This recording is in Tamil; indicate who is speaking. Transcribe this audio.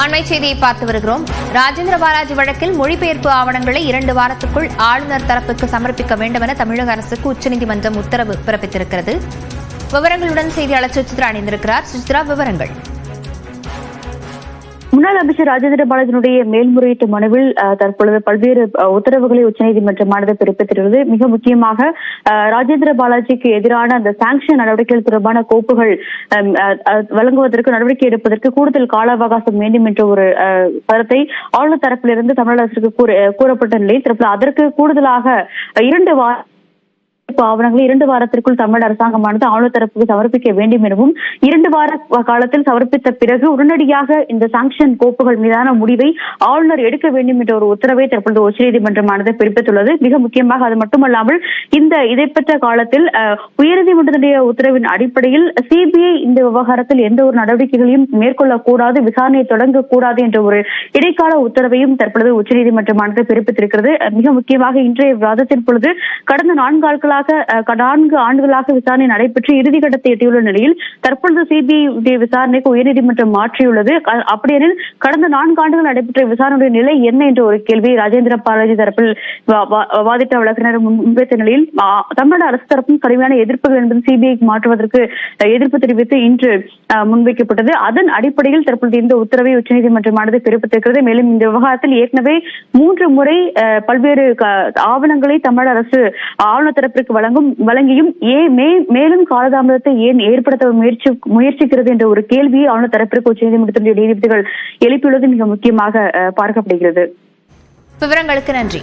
Speaker 1: அண்மை செய்தியை பார்த்து வருகிறோம். ராஜேந்திர பாலாஜி வழக்கில் மொழிபெயர்ப்பு ஆவணங்களை 2 வாரத்துக்குள் ஆளுநர் தரப்புக்கு சமர்ப்பிக்க வேண்டும் என தமிழக அரசுக்கு உச்சநீதிமன்றம் உத்தரவு பிறப்பித்திருக்கிறது. விவரங்களுடன் செய்தியாளர் சுசித்ரா இணைந்திருக்கிறார். சுசித்ரா, விவரங்கள்.
Speaker 2: முன்னாள் அமைச்சர் ராஜேந்திர பாலாஜியினுடைய மேல்முறையீட்டு மனுவில் தற்பொழுது பல்வேறு உத்தரவுகளை உச்சநீதிமன்றமானது பிறப்பித்திருக்கிறது. மிக முக்கியமாக ராஜேந்திர பாலாஜிக்கு எதிரான அந்த சாங்ஷன் நடவடிக்கைகள் தொடர்பான கோப்புகள் வழங்குவதற்கு நடவடிக்கை எடுப்பதற்கு கூடுதல் கால அவகாசம் வேண்டும் என்ற ஒரு கருத்தை ஆளுநர் தரப்பிலிருந்து தமிழக அரசுக்கு கூறப்பட்ட நிலையில் தற்போது அதற்கு கூடுதலாக 2 ஆவணங்களை 2 வாரத்திற்குள் தமிழக அரசாங்கமானது ஆளுநர் தரப்புக்கு சமர்ப்பிக்க வேண்டும் எனவும் 2 வார காலத்தில் சமர்ப்பித்த பிறகு உடனடியாக இந்த சாங்ஷன் கோப்புகள் மீதான முடிவை ஆளுநர் எடுக்க வேண்டும் என்ற ஒரு உத்தரவை தற்பொழுது உச்சநீதிமன்றமானது பிறப்பித்துள்ளது. மிக முக்கியமாக அது மட்டுமல்லாமல் இந்த இடைப்பட்ட காலத்தில் உயர்நீதிமன்றத்துடைய உத்தரவின் அடிப்படையில் சிபிஐ இந்த விவகாரத்தில் எந்த ஒரு நடவடிக்கைகளையும் மேற்கொள்ளக்கூடாது, விசாரணையை தொடங்கக்கூடாது என்ற ஒரு இடைக்கால உத்தரவையும் தற்பொழுது உச்சநீதிமன்றமானது பிறப்பித்திருக்கிறது. மிக முக்கியமாக இன்றைய விவாதத்தின் பொழுது கடந்த 4 ஆண்டுகளாக விசாரணை நடைபெற்று இறுதிக்கட்டத்தை எட்டியுள்ள நிலையில் தற்பொழுது சிபிஐ விசாரணைக்கு உயர்நீதிமன்றம் மாற்றியுள்ளது. அப்படியெனில் கடந்த 4 ஆண்டுகள் நடைபெற்ற விசாரணையுடைய நிலை என்ன என்ற ஒரு கேள்வி ராஜேந்திர பாலாஜி தரப்பில் வாதிட்ட வழக்கினர் முன்வைத்த நிலையில் தமிழக அரசு தரப்பும் கடுமையான எதிர்ப்புகள் என்பது சிபிஐக்கு மாற்றுவதற்கு எதிர்ப்பு தெரிவித்து இன்று முன்வைக்கப்பட்டது. அதன் அடிப்படையில் தற்பொழுது இந்த உத்தரவை உச்சநீதிமன்றமானது பிறப்பித்திருக்கிறது. மேலும் இந்த விவகாரத்தில் ஏற்கனவே 3 முறை பல்வேறு ஆவணங்களை தமிழக அரசு ஆளுநர் தரப்பிற்கு வழங்கியும் மேலும் காலதாமதத்தை ஏன் ஏற்படுத்த முயற்சிக்கிறது என்ற ஒரு கேள்வியை ஆளுநர் தரப்பிற்கு உச்சநீதிமன்றத்தினுடைய நீதிபதிகள் எழுப்பியுள்ளது மிக முக்கியமாக பார்க்கப்படுகிறது.
Speaker 1: விவரங்களுக்கு நன்றி.